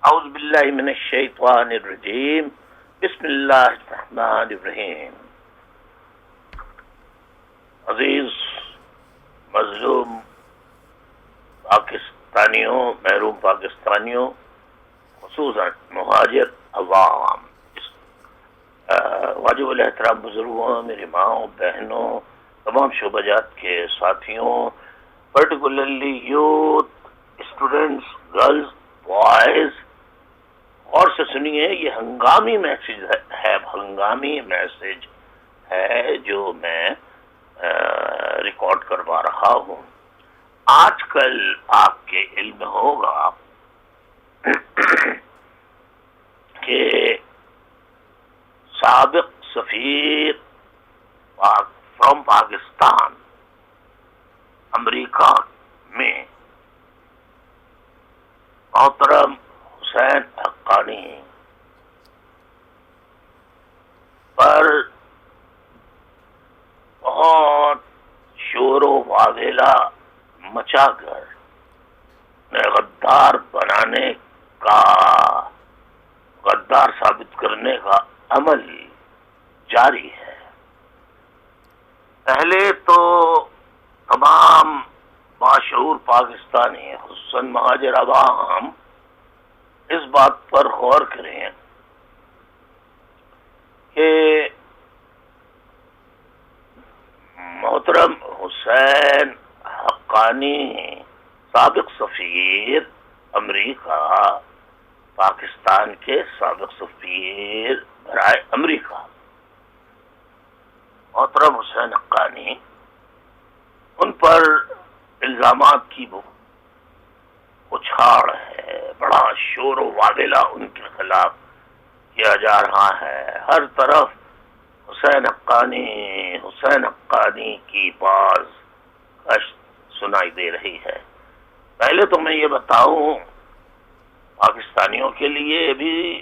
اعوذ باللہ من الشیطان الرجیم بسم اللہ الرحمن الرحیم. عزیز مظلوم پاکستانیوں، محروم پاکستانیوں، خصوصاً مہاجر عوام، واجب الاحترام بزرگوں، میری ماؤں، بہنوں، تمام شعبہ جات کے ساتھیوں، particularly youth, students, girls, boys, اور سے سنیے. یہ ہنگامی میسج ہے، ہنگامی میسج ہے جو میں ریکارڈ کروا رہا ہوں. آج کل آپ کے علم ہوگا کہ سابق سفیر فرام پاکستان امریکہ میں محترم حسین حقانی پر بہت شور و واویلا مچا کر غدار بنانے کا، غدار ثابت کرنے کا عمل جاری ہے. پہلے تو تمام باشعور پاکستانی، خصوصاً مہاجر عوام، اس بات پر غور کریں کہ محترم حسین حقانی سابق سفیر امریکہ، پاکستان کے سابق سفیر برائے امریکہ، محترم حسین حقانی، ان پر الزامات کی اچھاڑ ہے. بڑا شور و واویلا ان کے خلاف کیا جا رہا ہے. ہر طرف حسین حقانی کی باز گشت سنائی دے رہی ہے. پہلے تو میں یہ بتاؤں پاکستانیوں کے لیے بھی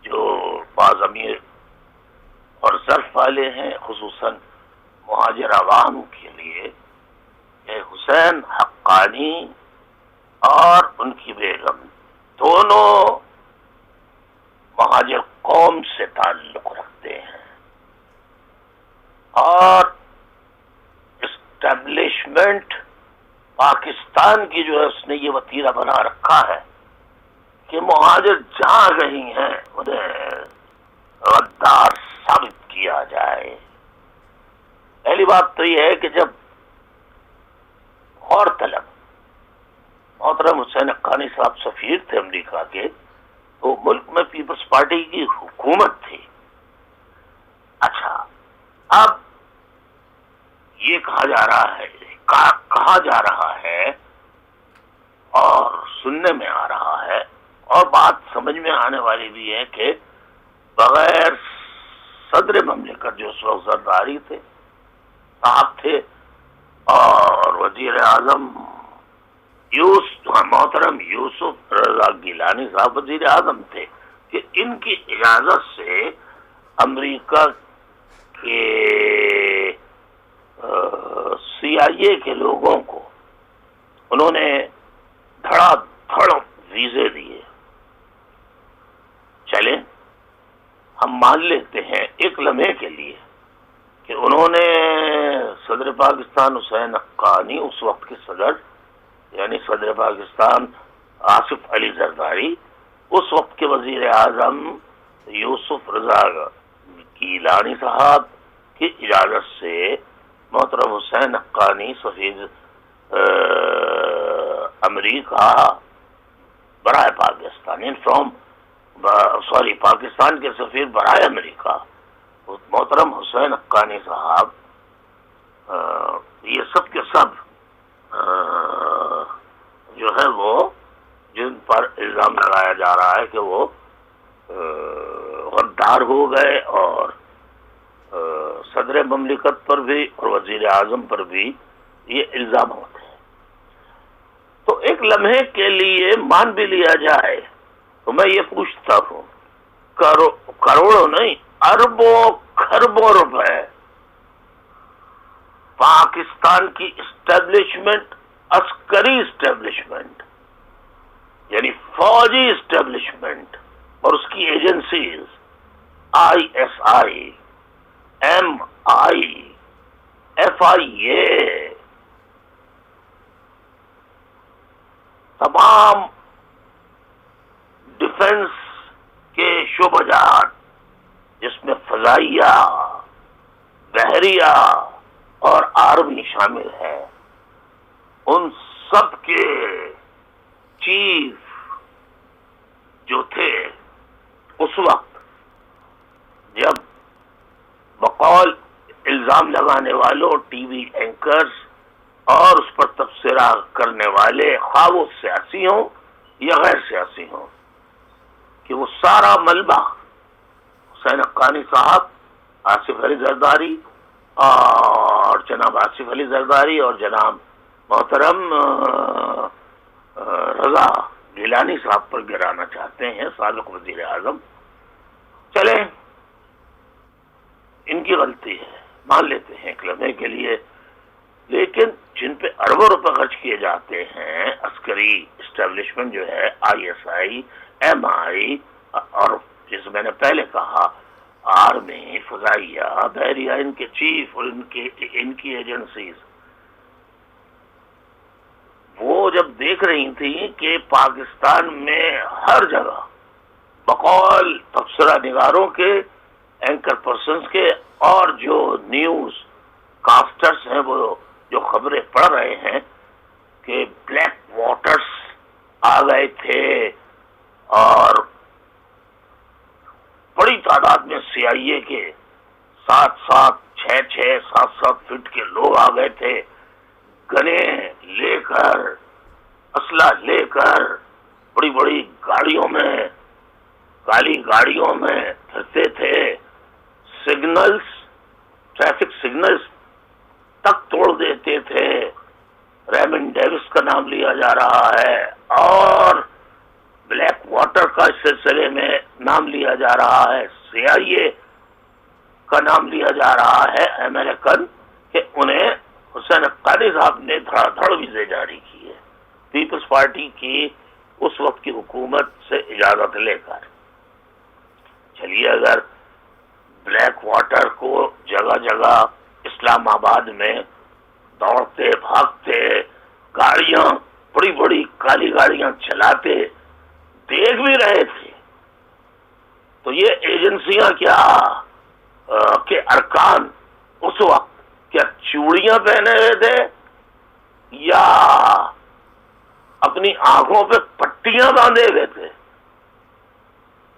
جو بعض امیر اور ظرف والے ہیں، خصوصاً مہاجر عوام کے لیے، کہ حسین حقانی اور ان کی بیگم دونوں مہاجر قوم سے تعلق رکھتے ہیں، اور اسٹیبلشمنٹ پاکستان کی جو ہے اس نے یہ وتیرہ بنا رکھا ہے کہ مہاجر جہاں گئی ہیں انہیں غدار ثابت کیا جائے. پہلی بات تو یہ ہے کہ جب غور طلب محترم حسین حقانی صاحب سفیر تھے امریکہ کے، تو ملک میں پیپلز پارٹی کی حکومت تھی. اچھا، اب یہ کہا جا رہا ہے اور سننے میں آ رہا ہے، اور بات سمجھ میں آنے والی بھی ہے، کہ بغیر صدر مملکت جو اس وقت زرداری تھے صاحب تھے، اور وزیر اعظم محترم یوسف رضا گیلانی صاحب وزیر اعظم تھے، کہ ان کی اجازت سے امریکہ کے سی آئی اے کے لوگوں کو انہوں نے دھڑا دھڑ ویزے دیے. چلیں ہم مان لیتے ہیں ایک لمحے کے لیے کہ انہوں نے صدر پاکستان حسین حقانی، اس وقت کے صدر یعنی صدر پاکستان آصف علی زرداری، اس وقت کے وزیر اعظم یوسف رضا گیلانی صاحب کی اجازت سے محترم حسین حقانی سفیر امریکہ برائے پاکستان پاکستان کے سفیر برائے امریکہ محترم حسین حقانی صاحب، یہ سب کے سب جو ہے وہ جن پر الزام لگایا جا رہا ہے کہ وہ غدار ہو گئے، اور صدر مملکت پر بھی اور وزیر اعظم پر بھی یہ الزام ہوتے ہیں. تو ایک لمحے کے لیے مان بھی لیا جائے تو میں یہ پوچھتا ہوں، کروڑوں نہیں، اربوں خربوں روپے پاکستان کی اسٹیبلشمنٹ، عسکری اسٹیبلشمنٹ، یعنی فوجی اسٹیبلشمنٹ اور اس کی ایجنسیز ISI, MI, FIA تمام ڈیفنس کے شعبہ جات جس میں فضائیہ، بحریہ اور آرمی شامل ہے، ان سب کے چیف جو تھے اس وقت، جب بقول الزام لگانے والوں ٹی وی اینکرز اور اس پر تبصرہ کرنے والے خواہ وہ سیاسی ہوں یا غیر سیاسی ہوں، کہ وہ سارا ملبہ حسین حقانی صاحب، آصف علی زرداری اور جناب آصف علی زرداری اور جناب محترم رضا گیلانی صاحب پر گرانا چاہتے ہیں، سابق وزیر اعظم۔ چلیں، ان کی غلطی ہے، مان لیتے ہیں ایک لمحے کے لیے، لیکن جن پہ اربوں روپے خرچ کیے جاتے ہیں، عسکری اسٹیبلشمنٹ جو ہے ISI, MI اور جیسے میں نے پہلے کہا آرمی، فضائیہ، بحریہ، ان کے چیف اور ان کی ایجنسیز، وہ جب دیکھ رہی تھی کہ پاکستان میں ہر جگہ بقول تبصرہ نگاروں کے، اینکر پرسنز کے اور جو نیوز کاسٹرز ہیں وہ جو خبریں پڑھ رہے ہیں کہ بلیک واٹرز آ گئے تھے اور بڑی تعداد میں CIA کے 7-7, 6-6, 7-7 فٹ کے لوگ آ گئے تھے، گنے لے کر، اسلحہ لے کر، بڑی بڑی گاڑیوں میں، کالی گاڑیوں میں پھرتے تھے، سگنلز، ٹریفک سگنلز تک توڑ دیتے تھے۔ ریمنڈ ڈیوس کا نام لیا جا رہا ہے اور بلیک واٹر کا اس سلسلے میں نام لیا جا رہا ہے، CIA کا نام لیا جا رہا ہے امریکن، کہ انہیں حسین حقانی صاحب نے دھڑا دھڑ ویزے جاری کیے پیپلز پارٹی کی اس وقت کی حکومت سے اجازت لے کر۔ چلیے، اگر بلیک واٹر کو جگہ جگہ اسلام آباد میں دوڑتے بھاگتے گاڑیاں، بڑی بڑی کالی گاڑیاں چلاتے دیکھ بھی رہے تھے، تو یہ ایجنسیاں کیا کہ ارکان اس وقت کیا چوڑیاں پہنے ہوئے تھے یا اپنی آنکھوں پہ پٹیاں باندھے ہوئے تھے؟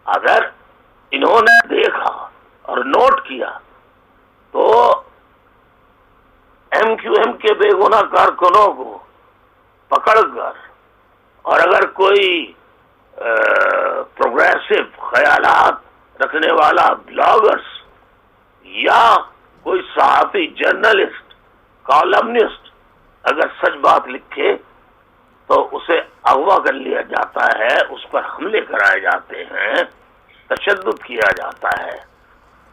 اگر انہوں نے دیکھا اور نوٹ کیا تو MQM کے بے گناہ کارکنوں کو پکڑ کر، اور اگر کوئی پروگریسو خیالات رکھنے والا بلاگرز یا کوئی صحافی، جرنلسٹ، کالمنسٹ اگر سچ بات لکھے تو اسے اغوا کر لیا جاتا ہے، اس پر حملے کرائے جاتے ہیں، تشدد کیا جاتا ہے۔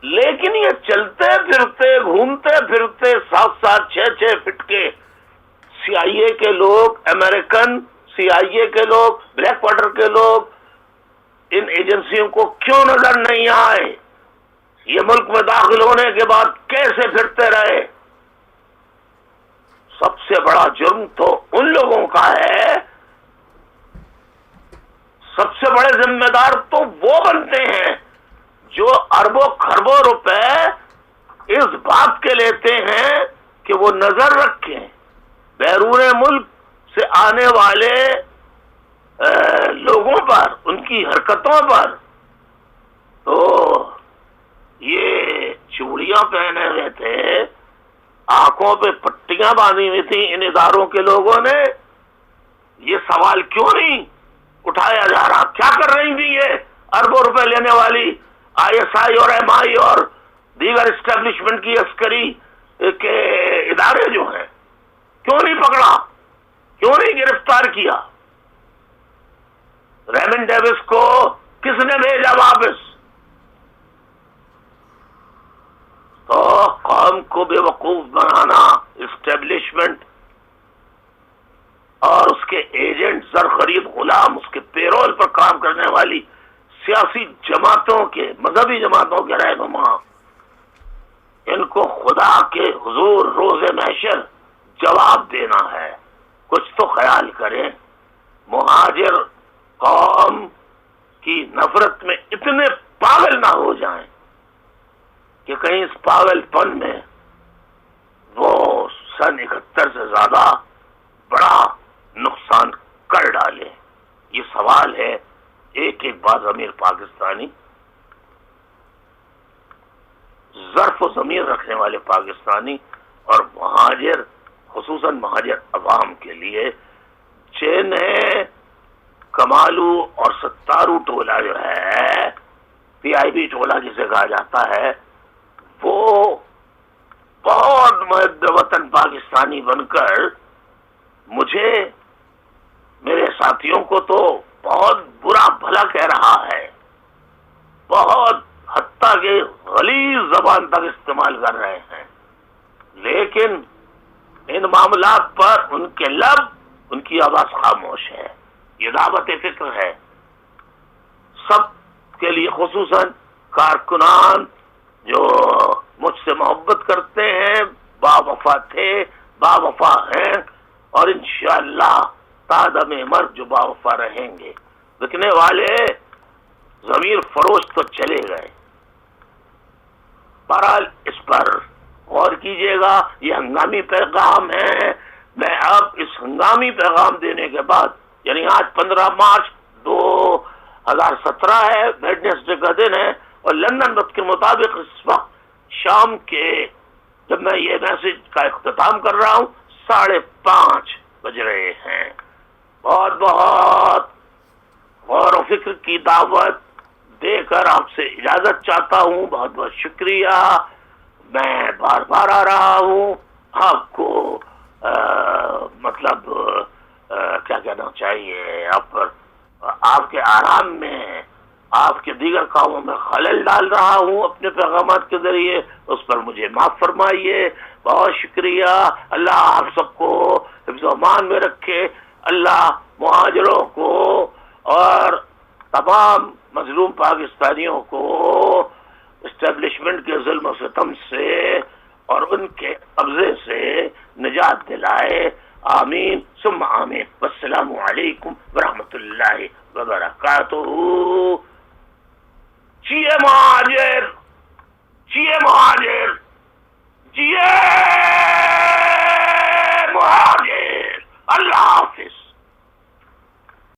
لیکن یہ چلتے پھرتے، گھومتے پھرتے 7-7, 6-6 فٹ کے CIA کے لوگ، امریکن CIA کے لوگ، بلیک واٹر کے لوگ ان ایجنسیوں کو کیوں نظر نہیں آئے؟ یہ ملک میں داخل ہونے کے بعد کیسے پھرتے رہے؟ سب سے بڑا جرم تو ان لوگوں کا ہے، سب سے بڑے ذمہ دار تو وہ بنتے ہیں جو اربوں خربوں روپے اس بات کے لیتے ہیں کہ وہ نظر رکھیں بیرون ملک سے آنے والے لوگوں پر، ان کی حرکتوں پر۔ تو یہ چوڑیاں پہنے ہوئے تھے، آنکھوں پہ پٹیاں باندھی ہوئی تھیں ان اداروں کے لوگوں نے، یہ سوال کیوں نہیں اٹھایا جا رہا؟ کیا کر رہی تھی یہ اربوں روپے لینے والی ISI اور MI اور دیگر اسٹیبلشمنٹ کی عسکری کے ادارے جو ہیں؟ کیوں نہیں پکڑا؟ کیوں نہیں گرفتار کیا؟ ریمنڈ ڈیوس کو کس نے بھیجا واپس؟ تو قوم کو بے وقوف بنانا اسٹیبلشمنٹ اور اس کے ایجنٹ، زر خرید غلام، اس کے پیرول پر کام کرنے والی سیاسی جماعتوں کے، مذہبی جماعتوں کے رہنما، ان کو خدا کے حضور روز محشر جواب دینا ہے. کچھ تو خیال کریں. مہاجر قوم کی نفرت میں اتنے پاگل نہ ہو جائیں کہ کہیں اس پاگل پن میں وہ سن 71 سے زیادہ بڑا نقصان کر ڈالے. یہ سوال ہے ایک ایک بات ضمیر پاکستانی، ظرف و ضمیر رکھنے والے پاکستانی اور مہاجر، خصوصاً مہاجر عوام کے لیے، جنہیں کمالو اور ستارو ٹولہ جو ہے، پی آئی بی ٹولہ جسے کہا جاتا ہے، وہ بہت محب وطن پاکستانی بن کر مجھے، میرے ساتھیوں کو تو بہت برا بھلا کہہ رہا ہے، بہت حتیٰ کہ غلیظ زبان تک استعمال کر رہے ہیں. لیکن ان معاملات پر ان کے لب، ان کی آواز خاموش ہے. یہ دعوت فکر ہے سب کے لیے، خصوصاً کارکنان جو مجھ سے محبت کرتے ہیں، با وفا تھے، با وفا ہیں، اور انشاءاللہ تادم مرگ جو با وفا رہیں گے. لکھنے والے ضمیر فروش تو چلے گئے. بہرحال اس پر غور کیجیے گا. یہ ہنگامی پیغام ہے. میں اب اس ہنگامی پیغام دینے کے بعد، یعنی آج 15 مارچ 2017 ہے، ویڈنسڈے کا دن ہے، اور لندن وقت کے مطابق اس وقت شام کے، جب میں یہ میسج کا اختتام کر رہا ہوں، 5:30 بج رہے ہیں. بہت بہت غور و فکر کی دعوت دے کر آپ سے اجازت چاہتا ہوں. بہت بہت شکریہ. میں بار بار آ رہا ہوں. آپ کو مطلب کیا کہنا چاہیے، آپ کے آرام میں، آپ کے دیگر کاموں میں خلل ڈال رہا ہوں اپنے پیغامات کے ذریعے، اس پر مجھے معاف فرمائیے. بہت شکریہ. اللہ آپ سب کو حفظ و امان میں رکھے. اللہ مہاجروں کو اور تمام مظلوم پاکستانیوں کو اسٹیبلشمنٹ کے ظلم و ستم سے اور ان کے قبضے سے نجات دلائے. آمین ثم آمین. والسلام علیکم ورحمۃ اللہ وبرکاتہ. جیے مہاجر، جیے مہاجر، جیے مہاجر. اللہ